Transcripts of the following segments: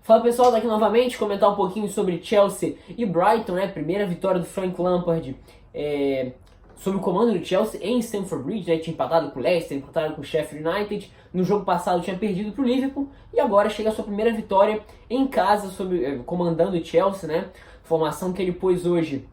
Fala pessoal, daqui novamente, comentar um pouquinho sobre Chelsea e Brighton, né? Primeira vitória do Frank Lampard sob o comando do Chelsea em Stamford Bridge, né? Tinha empatado com o Leicester, empatado com o Sheffield United. No jogo passado tinha perdido para o Liverpool e agora chega a sua primeira vitória em casa comandando o Chelsea, né? Formação que ele pôs hoje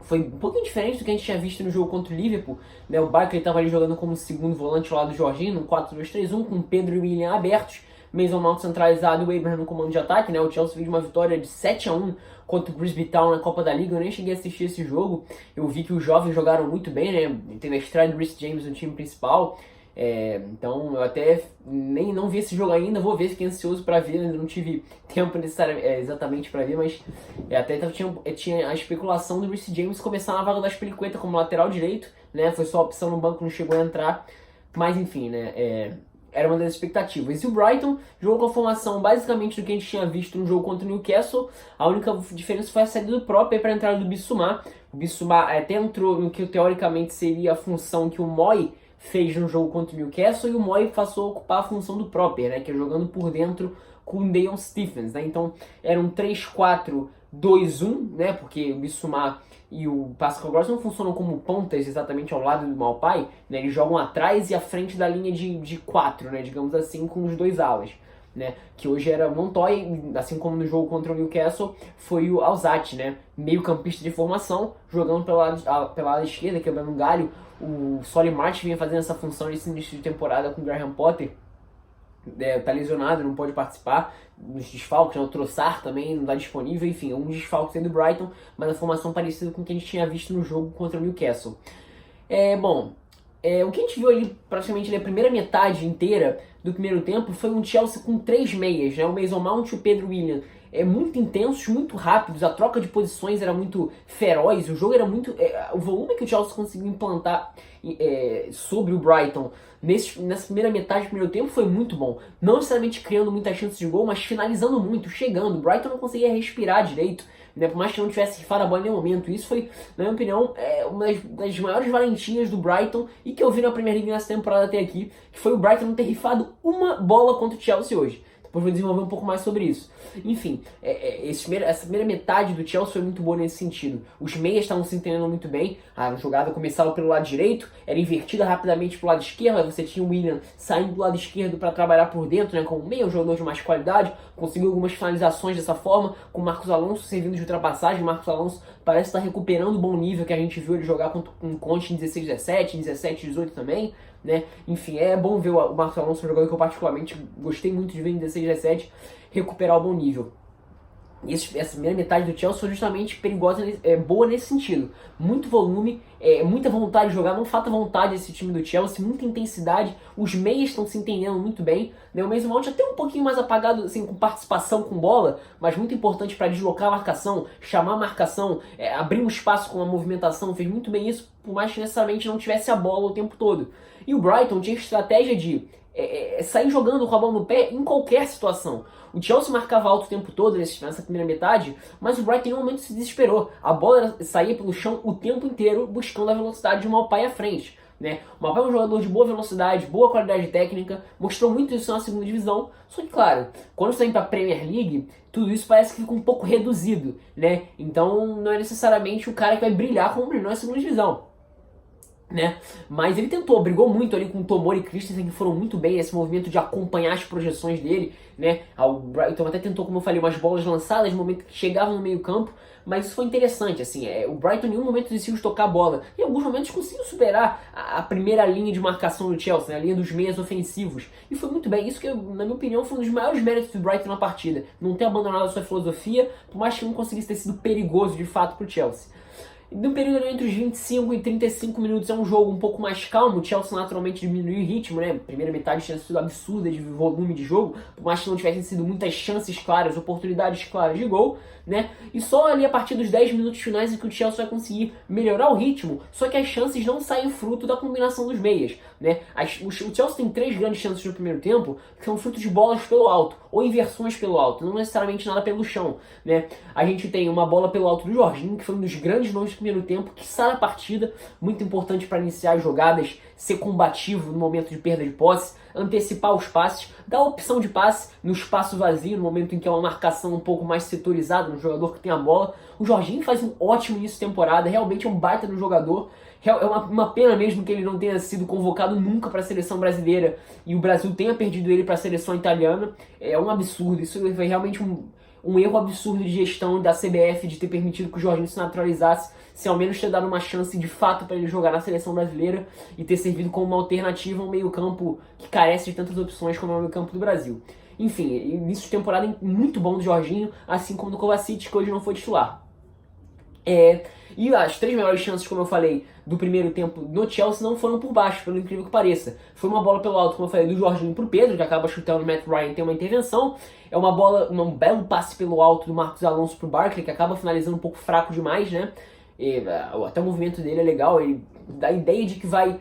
foi um pouquinho diferente do que a gente tinha visto no jogo contra o Liverpool, né? O Barkley estava ali jogando como segundo volante ao lado do Jorginho, no 4-2-3-1, com Pedro e Willian abertos. Mason Mount centralizado e o Abraham no comando de ataque, né? O Chelsea veio de uma vitória de 7-1 contra o Brisbane Town na Copa da Liga. Eu nem cheguei a assistir esse jogo. Eu vi que os jovens jogaram muito bem, né? Teve a estreia do Reece James no time principal. Então eu até nem não vi esse jogo ainda, vou ver, fiquei ansioso para ver, ainda não tive tempo necessário exatamente para ver, mas até tinha a especulação do Reece James começar na vaga da Aspilicueta como lateral direito, né? Foi só a opção no banco, não chegou a entrar, mas enfim, né? Era uma das expectativas. E o Brighton jogou com a formação basicamente do que a gente tinha visto no jogo contra o Newcastle. A única diferença foi a saída do próprio para a entrada do Bissouma. O Bissouma até entrou no que teoricamente seria a função que o Moy fez no jogo contra o Newcastle, e o Moy passou a ocupar a função do Proper, né, que é jogando por dentro com o Deion Stephens, né? Então era um 3-4-2-1, né, porque o Bissouma e o Pascal Gross não funcionam como pontas exatamente ao lado do Maupay, né? Eles jogam atrás e à frente da linha de 4, né, digamos assim, com os dois alas, né, que hoje era Montoya, assim como no jogo contra o Newcastle, foi o Alzate, né, meio campista de formação, jogando pela ala esquerda, quebrando um galho. O Solly March vinha fazendo essa função nesse início de temporada com o Graham Potter, tá lesionado, não pode participar dos desfalques, né? O Trossard também não está disponível, enfim, um desfalque do Brighton, mas a formação parecida com o que a gente tinha visto no jogo contra o Newcastle. O que a gente viu ali praticamente na primeira metade inteira do primeiro tempo foi um Chelsea com 3 meias, né? O Mason Mount e o Pedro Willian, muito intensos, muito rápidos, a troca de posições era muito feroz, o jogo era muito... o volume que o Chelsea conseguiu implantar sobre o Brighton nessa primeira metade do primeiro tempo foi muito bom. Não necessariamente criando muitas chances de gol, mas finalizando muito, chegando. O Brighton não conseguia respirar direito, né, por mais que não tivesse rifado a bola em nenhum momento. Isso foi, na minha opinião, uma das maiores valentias do Brighton e que eu vi na Premier League nessa temporada até aqui, que foi o Brighton não ter rifado uma bola contra o Chelsea hoje. Depois vou desenvolver um pouco mais sobre isso. Enfim, essa primeira metade do Chelsea foi muito boa nesse sentido. Os meias estavam se entendendo muito bem. A jogada começava pelo lado direito, era invertida rapidamente para o lado esquerdo. Aí você tinha o Willian saindo do lado esquerdo para trabalhar por dentro, né, como meio, um jogador de mais qualidade. Conseguiu algumas finalizações dessa forma, com o Marcos Alonso servindo de ultrapassagem. O Marcos Alonso parece estar recuperando o bom nível que a gente viu ele jogar com o Conte em 16-17, 17-18 também, né? Enfim, é bom ver o Marcos Alonso, um jogador que eu particularmente gostei muito de ver em 16-17, recuperar o bom nível. E essa primeira metade do Chelsea foi justamente perigosa, boa nesse sentido. Muito volume, muita vontade de jogar, não falta vontade esse time do Chelsea, muita intensidade, os meias estão se entendendo muito bem, né? O Mason Mount até um pouquinho mais apagado, assim, com participação com bola, mas muito importante para deslocar a marcação, chamar a marcação, abrir um espaço com a movimentação, fez muito bem isso, por mais que necessariamente não tivesse a bola o tempo todo. E o Brighton tinha estratégia de sair jogando com a bola no pé em qualquer situação. O Chelsea marcava alto o tempo todo nessa primeira metade, mas o Brighton em nenhum momento se desesperou. A bola saía pelo chão o tempo inteiro buscando a velocidade de Maupay à frente, né? O Maupay é um jogador de boa velocidade, boa qualidade técnica, mostrou muito isso na segunda divisão. Só que, claro, quando você vem para a Premier League, tudo isso parece que fica um pouco reduzido, né? Então não é necessariamente o cara que vai brilhar como brilhou na segunda divisão, né? Mas ele brigou muito ali com o Tomori e Christensen, que foram muito bem nesse movimento de acompanhar as projeções dele, né? Então até tentou, como eu falei, umas bolas lançadas no momento que chegavam no meio campo, mas isso foi interessante, assim, o Brighton em nenhum momento decidiu tocar a bola, em alguns momentos conseguiu superar a primeira linha de marcação do Chelsea, né? A linha dos meias ofensivos, e foi muito bem. Isso que, na minha opinião, foi um dos maiores méritos do Brighton na partida, não ter abandonado a sua filosofia, por mais que não conseguisse ter sido perigoso de fato para o Chelsea. No período entre os 25 e 35 minutos é um jogo um pouco mais calmo. O Chelsea naturalmente diminuiu o ritmo, né? A primeira metade tinha sido absurda de volume de jogo, por mais que não tivessem sido muitas chances claras, oportunidades claras de gol, né? E só ali a partir dos 10 minutos finais é que o Chelsea vai conseguir melhorar o ritmo, só que as chances não saem fruto da combinação dos meias, né? O Chelsea tem 3 grandes chances no primeiro tempo, que são fruto de bolas pelo alto, ou inversões pelo alto, não necessariamente nada pelo chão, né? A gente tem uma bola pelo alto do Jorginho, que foi um dos grandes nomes do primeiro tempo, que sai da partida, muito importante para iniciar as jogadas, ser combativo no momento de perda de posse, antecipar os passes, dar opção de passe no espaço vazio, no momento em que é uma marcação um pouco mais setorizada no jogador que tem a bola. O Jorginho faz um ótimo início de temporada, realmente é um baita no jogador. É uma pena mesmo que ele não tenha sido convocado nunca para a seleção brasileira e o Brasil tenha perdido ele para a seleção italiana. É um absurdo, isso foi realmente um erro absurdo de gestão da CBF de ter permitido que o Jorginho se naturalizasse, se ao menos ter dado uma chance de fato para ele jogar na seleção brasileira e ter servido como uma alternativa a um meio-campo que carece de tantas opções como é o meio-campo do Brasil. Enfim, início de temporada muito bom do Jorginho, assim como do Kovacic, que hoje não foi titular. E as 3 melhores chances, como eu falei, do primeiro tempo no Chelsea não foram por baixo, pelo incrível que pareça. Foi uma bola pelo alto, como eu falei, do Jorginho pro Pedro, que acaba chutando o Matt Ryan, tem uma intervenção. É uma bola, um belo passe pelo alto do Marcos Alonso pro Barkley, que acaba finalizando um pouco fraco demais, né? Até o movimento dele é legal, ele dá a ideia de que vai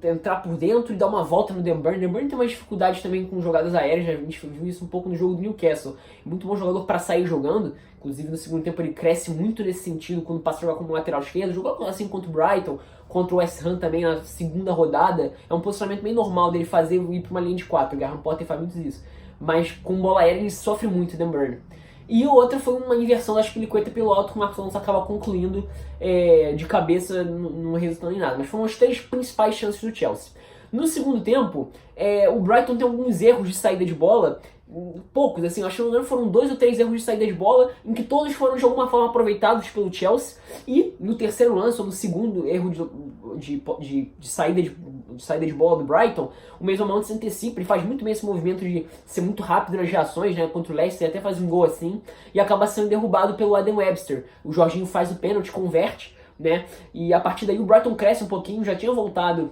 entrar por dentro e dar uma volta no Dan Burn. Dan Burn tem uma dificuldade também com jogadas aéreas, a gente viu isso um pouco no jogo do Newcastle. Muito bom jogador para sair jogando, inclusive no segundo tempo ele cresce muito nesse sentido quando passa a jogar como lateral esquerdo. Jogou assim contra o Brighton, contra o West Ham também na segunda rodada. É um posicionamento bem normal dele fazer ir para uma linha de 4, o Graham Potter faz muito isso. Mas com bola aérea ele sofre muito, Dan Burn. E o outro foi uma inversão da Aspilicueta pelo alto, que o Marcos Alonso acaba concluindo de cabeça, não resultando em nada. Mas foram as 3 principais chances do Chelsea. No segundo tempo, o Brighton tem alguns erros de saída de bola, poucos, assim, acho que não foram 2 ou 3 erros de saída de bola, em que todos foram de alguma forma aproveitados pelo Chelsea. E no terceiro lance, ou no segundo erro de saída de bola do Brighton, o Mason Mount se antecipa, ele faz muito bem esse movimento de ser muito rápido nas reações, né, contra o Leicester, até faz um gol assim, e acaba sendo derrubado pelo Adam Webster. O Jorginho faz o pênalti, converte, né, e a partir daí o Brighton cresce um pouquinho, já tinha voltado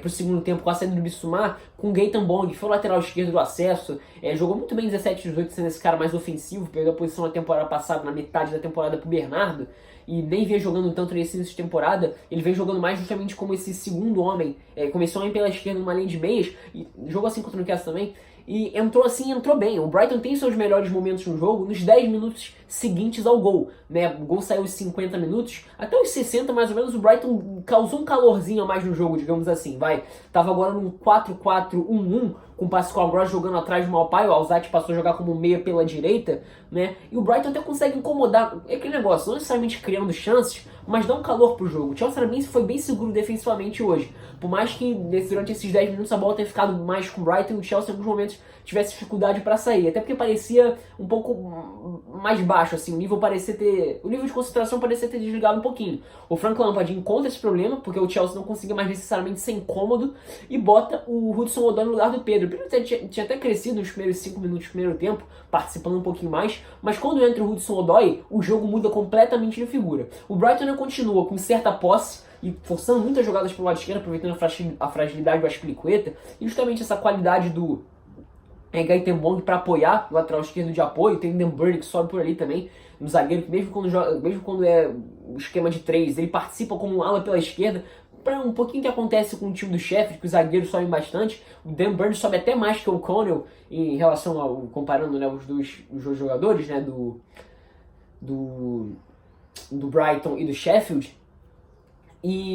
pro segundo tempo com a saída do Bissouma, com o Gaëtan Bong, que foi o lateral esquerdo do acesso, jogou muito bem 17-18, sendo esse cara mais ofensivo, perdeu a posição na temporada passada, na metade da temporada pro Bernardo, e nem vem jogando tanto nesse início de temporada. Ele vem jogando mais justamente como esse segundo homem, começou a ir pela esquerda numa linha de meias, e jogou assim contra o Newcastle também, e entrou bem. O Brighton tem seus melhores momentos no jogo nos 10 minutos seguintes ao gol, né? O gol saiu aos 50 minutos, até os 60 mais ou menos, o Brighton causou um calorzinho a mais no jogo, digamos assim, Tava agora num 4-4-1-1, com o Pascal Gross jogando atrás do Maupay, o Alzate passou a jogar como meia pela direita, né? E o Brighton até consegue incomodar, aquele negócio, não necessariamente criando chances, mas dá um calor pro jogo. O Chelsea foi bem seguro defensivamente hoje. Por mais que durante esses 10 minutos a bola tenha ficado mais com o Brighton, o Chelsea em alguns momentos tivesse dificuldade para sair. Até porque parecia um pouco mais baixo, assim, o nível de concentração parecia ter desligado um pouquinho. O Frank Lampard encontra esse problema, porque o Chelsea não conseguia mais necessariamente ser incômodo, e bota o Hudson-Odoi no lugar do Pedro. O Pedro tinha até crescido nos primeiros 5 minutos do primeiro tempo, participando um pouquinho mais, mas quando entra o Hudson-Odoi, o jogo muda completamente de figura. O Brighton continua com certa posse, e forçando muitas jogadas pelo lado esquerdo, aproveitando a fragilidade do Aspilicueta, e justamente essa qualidade do Gaëtan Bong para apoiar o lateral esquerdo de apoio. Tem o Dan Burn que sobe por ali também, um zagueiro que mesmo quando é o esquema de 3, ele participa como um ala pela esquerda, para um pouquinho que acontece com o time do Sheffield, que os zagueiros sobem bastante. O Dan Burn sobe até mais que o Connell em relação ao, comparando, né, os dois jogadores, né, do Brighton e do Sheffield.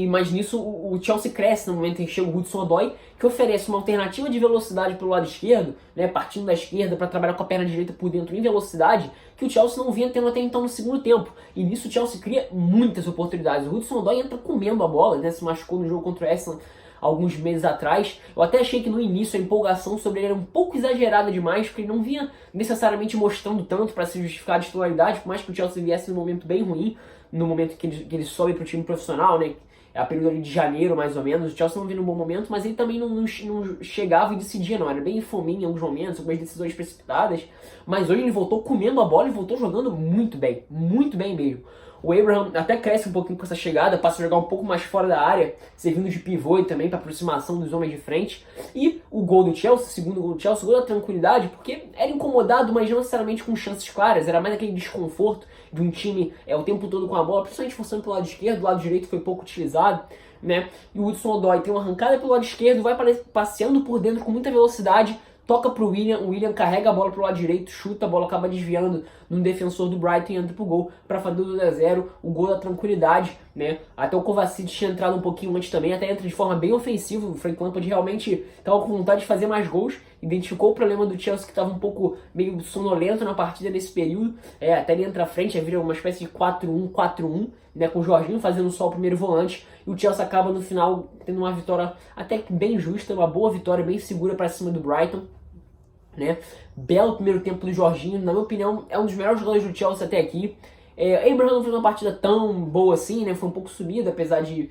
Mas nisso o Chelsea cresce no momento em que chega o Hudson-Odoi, que oferece uma alternativa de velocidade pelo lado esquerdo, né, partindo da esquerda para trabalhar com a perna direita por dentro em velocidade, que o Chelsea não vinha tendo até então no segundo tempo. E nisso o Chelsea cria muitas oportunidades. O Hudson-Odoi entra comendo a bola, né, se machucou no jogo contra o Arsenal alguns meses atrás. Eu até achei que no início a empolgação sobre ele era um pouco exagerada demais, porque ele não vinha necessariamente mostrando tanto para se justificar a titularidade, por mais que o Chelsea viesse num momento bem ruim, no momento que ele sobe para o time profissional, né? É a período ali de janeiro, mais ou menos. O Chelsea não vinha num bom momento, mas ele também não chegava e decidia, não. Era bem fominho em alguns momentos, algumas decisões precipitadas. Mas hoje ele voltou comendo a bola e voltou jogando muito bem mesmo. O Abraham até cresce um pouquinho com essa chegada, passa a jogar um pouco mais fora da área, servindo de pivô e também para aproximação dos homens de frente. E o gol do Chelsea, o segundo gol do Chelsea, o gol da tranquilidade, porque era incomodado, mas não necessariamente com chances claras, era mais aquele desconforto de um time o tempo todo com a bola, principalmente forçando pelo lado esquerdo, o lado direito foi pouco utilizado, né? E o Hudson-Odoi tem uma arrancada pelo lado esquerdo, vai passeando por dentro com muita velocidade, toca pro Willian, o Willian carrega a bola pro lado direito, chuta, a bola acaba desviando num defensor do Brighton e entra pro gol para fazer o 2-0, o gol da tranquilidade, né? Até o Kovacic tinha entrado um pouquinho antes também, até entra de forma bem ofensiva, o Frank Lampard realmente estava com vontade de fazer mais gols, identificou o problema do Chelsea que estava um pouco meio sonolento na partida nesse período, até ele entra à frente, vira uma espécie de 4-1-4-1, né, com o Jorginho fazendo só o primeiro volante, e o Chelsea acaba no final tendo uma vitória até que bem justa, uma boa vitória, bem segura para cima do Brighton, né? Belo primeiro tempo do Jorginho, na minha opinião, é um dos melhores jogadores do Chelsea até aqui. Abraham não fez uma partida tão boa assim, né? Foi um pouco sumido, apesar de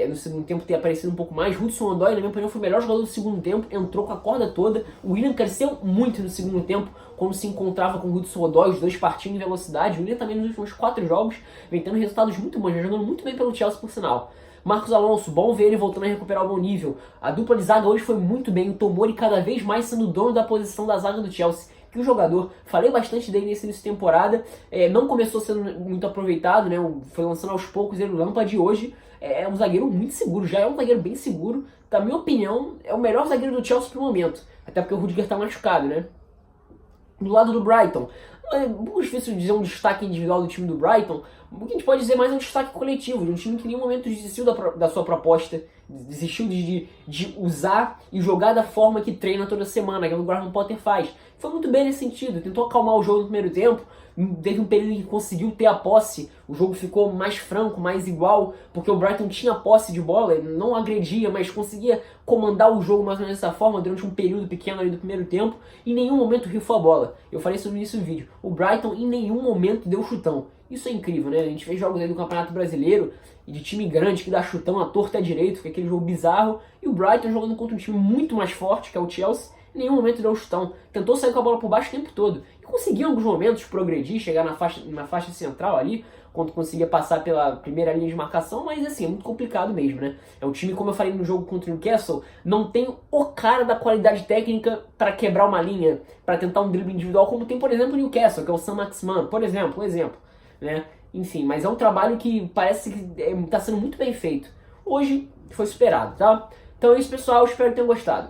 no segundo tempo ter aparecido um pouco mais. Hudson-Odoi, na minha opinião, foi o melhor jogador do segundo tempo, entrou com a corda toda. O Willian cresceu muito no segundo tempo, quando se encontrava com o Hudson-Odoi, os dois partindo em velocidade. O Willian também nos últimos 4 jogos vem tendo resultados muito bons, jogando muito bem pelo Chelsea, por sinal. Marcos Alonso, bom ver ele voltando a recuperar o bom nível. A dupla de zaga hoje foi muito bem, o Tomori cada vez mais sendo dono da posição da zaga do Chelsea. Que o jogador, falei bastante dele nesse início de temporada, não começou sendo muito aproveitado, né? Foi lançando aos poucos ele, o Lampard de hoje é um zagueiro muito seguro, já é um zagueiro bem seguro. Na minha opinião, é o melhor zagueiro do Chelsea pro momento, até porque o Rudiger tá machucado, né? Do lado do Brighton, é muito difícil dizer um destaque individual do time do Brighton. O que a gente pode dizer mais é um destaque coletivo, de um time que em nenhum momento desistiu da sua proposta, desistiu de usar e jogar da forma que treina toda semana, que é o que o Graham Potter faz. Foi muito bem nesse sentido, tentou acalmar o jogo no primeiro tempo, teve um período em que conseguiu ter a posse, o jogo ficou mais franco, mais igual, porque o Brighton tinha posse de bola, não agredia, mas conseguia comandar o jogo mais ou menos dessa forma durante um período pequeno ali do primeiro tempo, e em nenhum momento rifou a bola. Eu falei isso no início do vídeo, o Brighton em nenhum momento deu chutão. Isso é incrível, né? A gente fez jogos aí do Campeonato Brasileiro, e de time grande que dá chutão à torta e à direita, fica aquele jogo bizarro, e o Brighton jogando contra um time muito mais forte, que é o Chelsea, em nenhum momento deu chutão. Tentou sair com a bola por baixo o tempo todo. E conseguiu em alguns momentos progredir, chegar na faixa central ali, quando conseguia passar pela primeira linha de marcação, mas assim, é muito complicado mesmo, né? É um time, como eu falei no jogo contra o Newcastle, não tem o cara da qualidade técnica para quebrar uma linha, para tentar um drible individual, como tem, por exemplo, o Newcastle, que é o Saint-Maximin, por exemplo, um exemplo, né? Enfim, mas é um trabalho que parece que está sendo muito bem feito. Hoje foi superado, tá? Então é isso, pessoal, espero que tenham gostado.